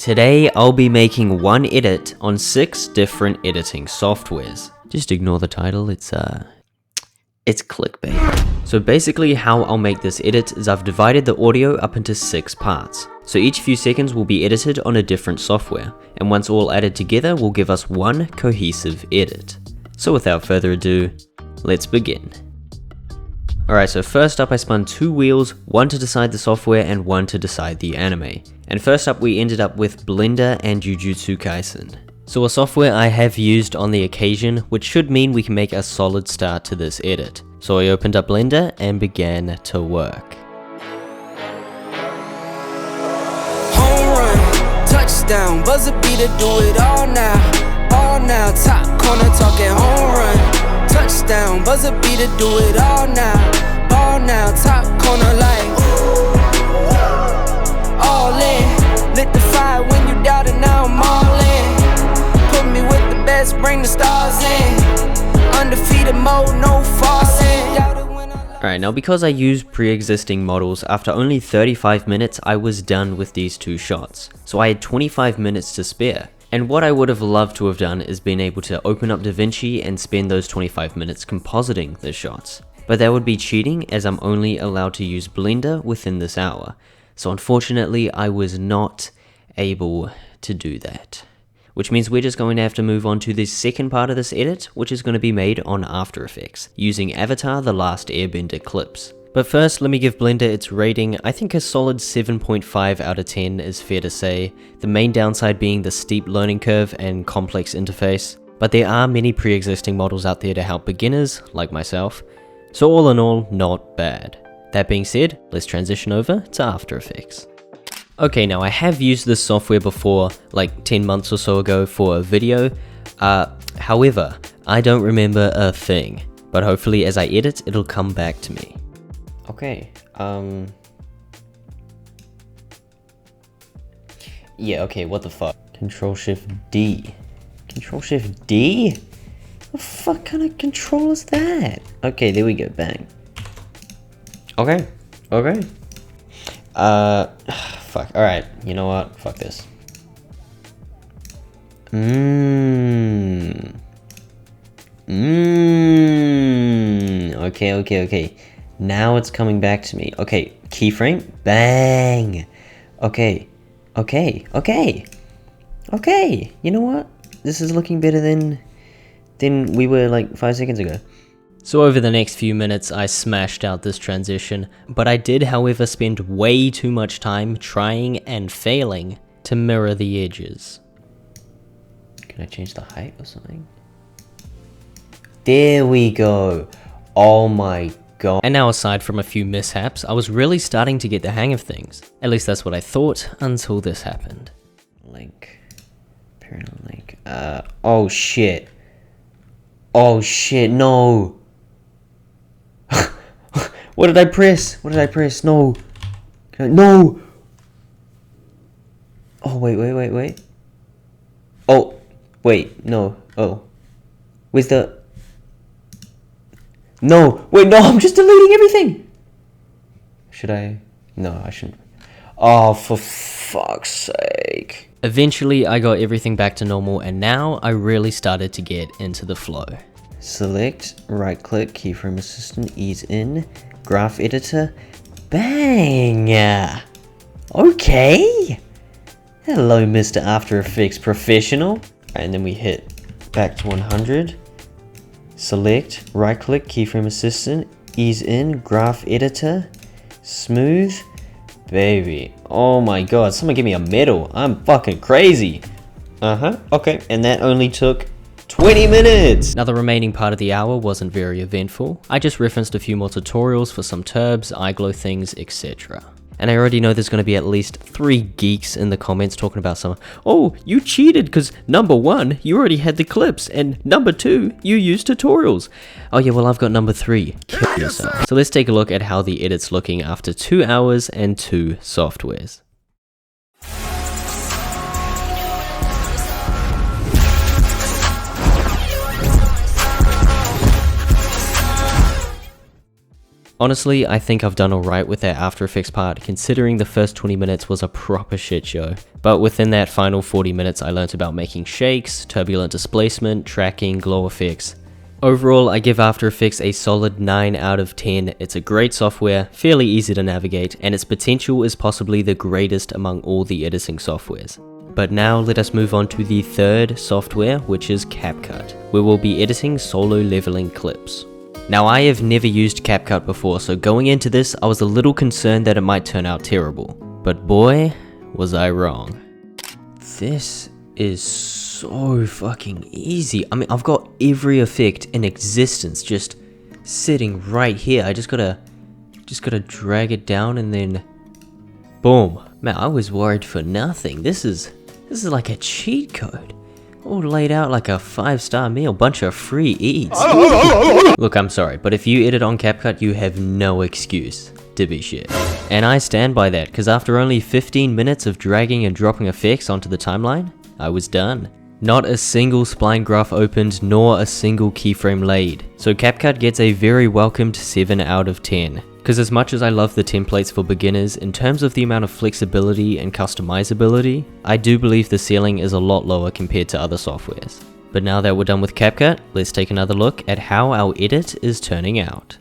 Today I'll be making one edit on 6 different editing softwares. Just ignore the title, it's clickbait. So basically how I'll make this edit is I've divided the audio up into 6 parts. So each few seconds will be edited on a different software, and once all added together will give us one cohesive edit. So without further ado, let's begin. Alright, so first up I spun 2 wheels, one to decide the software and one to decide the anime. And first up we ended up with Blender and Jujutsu Kaisen. So a software I have used on the occasion, which should mean we can make a solid start to this edit. So I opened up Blender and began to work. Home run, touchdown, buzzer beater, do it all now, top corner talking home run, touchdown, buzzer beater, do it all now, top corner like all in, lit the fire when you doubt it, now I'm all in, put me with the best, bring the stars in, undefeated mode, no falsing. Alright, now because I used pre-existing models, after only 35 minutes I was done with these 2 shots. So I had 25 minutes to spare. And what I would have loved to have done is been able to open up Davinci and spend those 25 minutes compositing the shots. But that would be cheating, as I'm only allowed to use Blender within this hour. So unfortunately I was not able to do that. Which means we're just going to have to move on to the second part of this edit, which is going to be made on After Effects, using Avatar: The Last Airbender clips. But first, let me give Blender its rating. I think a solid 7.5 out of 10 is fair to say, the main downside being the steep learning curve and complex interface. But there are many pre-existing models out there to help beginners, like myself, so all in all, not bad. That being said, let's transition over to After Effects. Okay, now I have used this software before, like 10 months or so ago for a video. However, I don't remember a thing, but hopefully as I edit, it'll come back to me. Okay, yeah, okay, what the fuck? Control-Shift-D. Control-Shift-D? What the fuck kind of control is that? Okay, there we go, bang. Okay. Fuck, alright, you know what? Fuck this. Okay. Now it's coming back to me. Okay, keyframe, bang. Okay. You know what? This is looking better than we were like 5 seconds ago. So over the next few minutes I smashed out this transition, but I did however spend way too much time trying and failing to mirror the edges. Can I change the height or something? There we go. Oh my god. And now aside from a few mishaps, I was really starting to get the hang of things. At least that's what I thought until this happened. Link. Parallel link. Oh shit. Oh shit, no. What did I press? No. No! Oh, wait. Oh, wait, no. Oh. Where's the... No! Wait, no, I'm just deleting everything! Should I? No, I shouldn't. Oh, for fuck's sake. Eventually, I got everything back to normal, and now I really started to get into the flow. Select, right-click, keyframe assistant, ease in, graph editor, bang! Okay! Hello, Mr. After Effects Professional. And then we hit back to 100, select, right-click, keyframe assistant, ease in, graph editor, smooth, baby. Oh my god, someone give me a medal. I'm fucking crazy. Okay, and that only took 20 minutes! Now the remaining part of the hour wasn't very eventful. I just referenced a few more tutorials for some turbs, eye glow things, etc. And I already know there's going to be at least 3 geeks in the comments talking about some, oh, you cheated because number 1, you already had the clips, and number 2, you used tutorials. Oh yeah, well I've got number 3. Kill yourself. So let's take a look at how the edit's looking after 2 hours and 2 softwares. Honestly, I think I've done alright with that After Effects part, considering the first 20 minutes was a proper shit show. But within that final 40 minutes, I learnt about making shakes, turbulent displacement, tracking, glow effects. Overall, I give After Effects a solid 9 out of 10. It's a great software, fairly easy to navigate, and its potential is possibly the greatest among all the editing softwares. But now let us move on to the third software, which is Capcut, where we'll be editing solo leveling clips. Now, I have never used Capcut before, so going into this, I was a little concerned that it might turn out terrible. But boy, was I wrong. This is so fucking easy. I mean, I've got every effect in existence just sitting right here. I just gotta drag it down and then boom. Man, I was worried for nothing. This is like a cheat code. All laid out like a 5-star meal, bunch of free eats. Look, I'm sorry, but if you edit on Capcut, you have no excuse to be shit. And I stand by that, because after only 15 minutes of dragging and dropping effects onto the timeline, I was done. Not a single spline graph opened, nor a single keyframe laid. So Capcut gets a very welcomed 7 out of 10. Because as much as I love the templates for beginners, in terms of the amount of flexibility and customizability, I do believe the ceiling is a lot lower compared to other softwares. But now that we're done with Capcut, let's take another look at how our edit is turning out.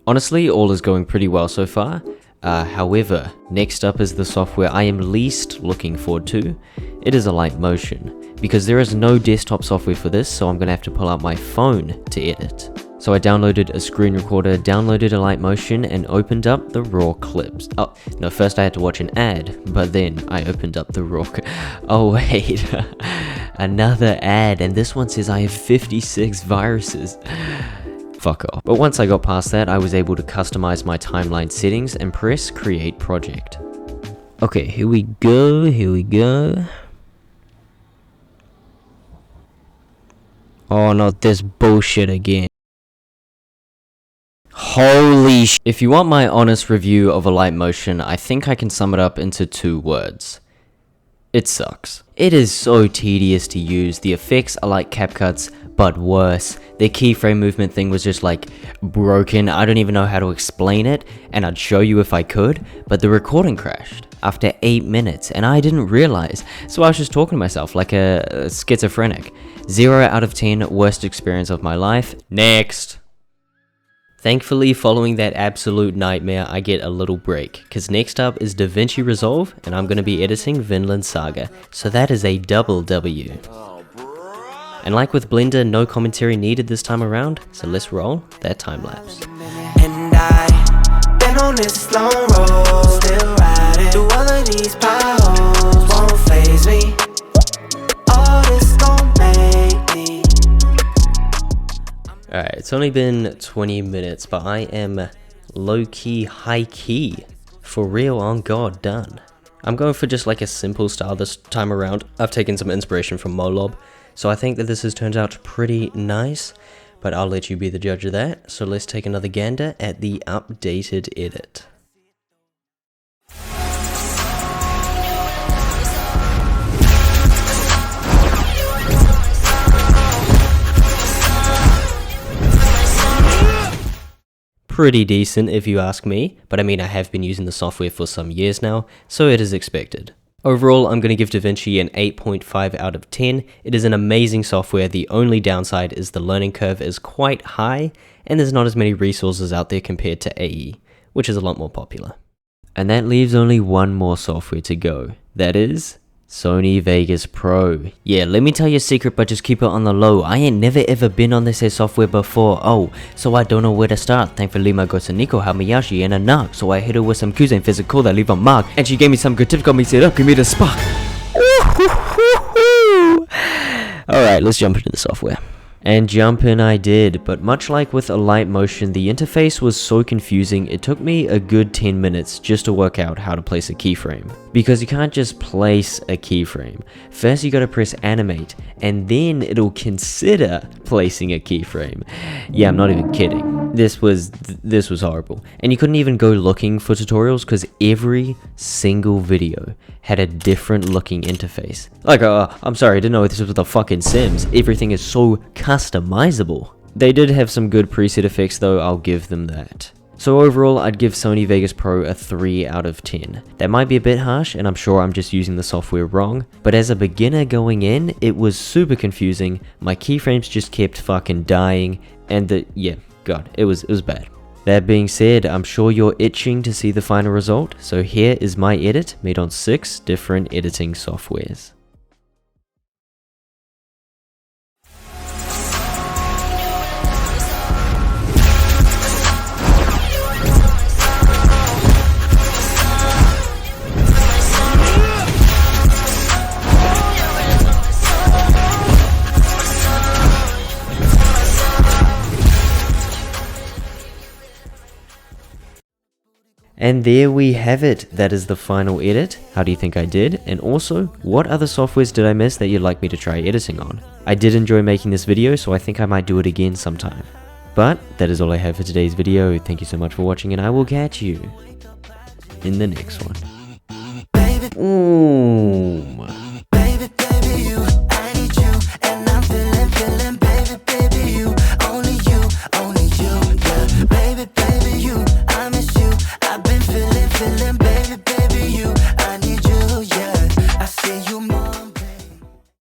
Honestly, all is going pretty well so far. However, next up is the software I am least looking forward to. It is Alight Motion, because there is no desktop software for this, so I'm going to have to pull out my phone to edit. So I downloaded a screen recorder, downloaded Alight Motion, and opened up the raw clips. Oh, no, first I had to watch an ad, but then I opened up the raw Oh wait, another ad, and this one says I have 56 viruses. Fuck off. But once I got past that, I was able to customize my timeline settings and press create project. Okay, here we go. Oh, not this bullshit again. Holy sh! If you want my honest review of Alight Motion, I think I can sum it up into 2 words. It sucks. It is so tedious to use. The effects are like Capcut's, but worse. The keyframe movement thing was just like broken. I don't even know how to explain it, and I'd show you if I could, but the recording crashed after 8 minutes, and I didn't realize. So I was just talking to myself like a schizophrenic. 0 out of 10, worst experience of my life. Next. Thankfully, following that absolute nightmare, I get a little break, because next up is Davinci Resolve, and I'm going to be editing Vinland Saga, so that is a double W. And like with Blender, no commentary needed this time around, so let's roll that time lapse. And I've been on this long road, still riding through all of these potholes, won't faze me. All this gon' make me. Alright, it's only been 20 minutes, but I am low-key, high-key, for real, on God, done. I'm going for just like a simple style this time around. I've taken some inspiration from Molob, so I think that this has turned out pretty nice, but I'll let you be the judge of that. So let's take another gander at the updated edit. Pretty decent if you ask me, but I mean I have been using the software for some years now, so it is expected. Overall, I'm going to give Davinci an 8.5 out of 10. It is an amazing software. The only downside is the learning curve is quite high, and there's not as many resources out there compared to AE, which is a lot more popular. And that leaves only one more software to go. That is Sony Vegas Pro. Yeah, let me tell you a secret, but just keep it on the low. I ain't never ever been on this software before. Oh, so I don't know where to start. Thankfully, my girl Nico had Miyashi and a knock, so I hit her with some cues and physical that leave a mark. And she gave me some good tips, got me set up, give me the spark. Alright, let's jump into the software. And jump in I did, but much like with Alight Motion, the interface was so confusing it took me a good 10 minutes just to work out how to place a keyframe. Because you can't just place a keyframe. First you gotta press animate, and then it'll consider placing a keyframe. Yeah, I'm not even kidding. This was horrible, and you couldn't even go looking for tutorials because every single video had a different looking interface. Like, I'm sorry, I didn't know this was the fucking Sims. Everything is so customizable. They did have some good preset effects though, I'll give them that. So overall, I'd give Sony Vegas Pro a 3 out of 10. That might be a bit harsh, and I'm sure I'm just using the software wrong, but as a beginner going in, it was super confusing. My keyframes just kept fucking dying, and yeah, God, it was bad. That being said, I'm sure you're itching to see the final result, so here is my edit made on 6 different editing softwares. And there we have it. That is the final edit. How do you think I did? And also, what other softwares did I miss that you'd like me to try editing on? I did enjoy making this video, so I think I might do it again sometime. But that is all I have for today's video. Thank you so much for watching, and I will catch you in the next one. Ooh.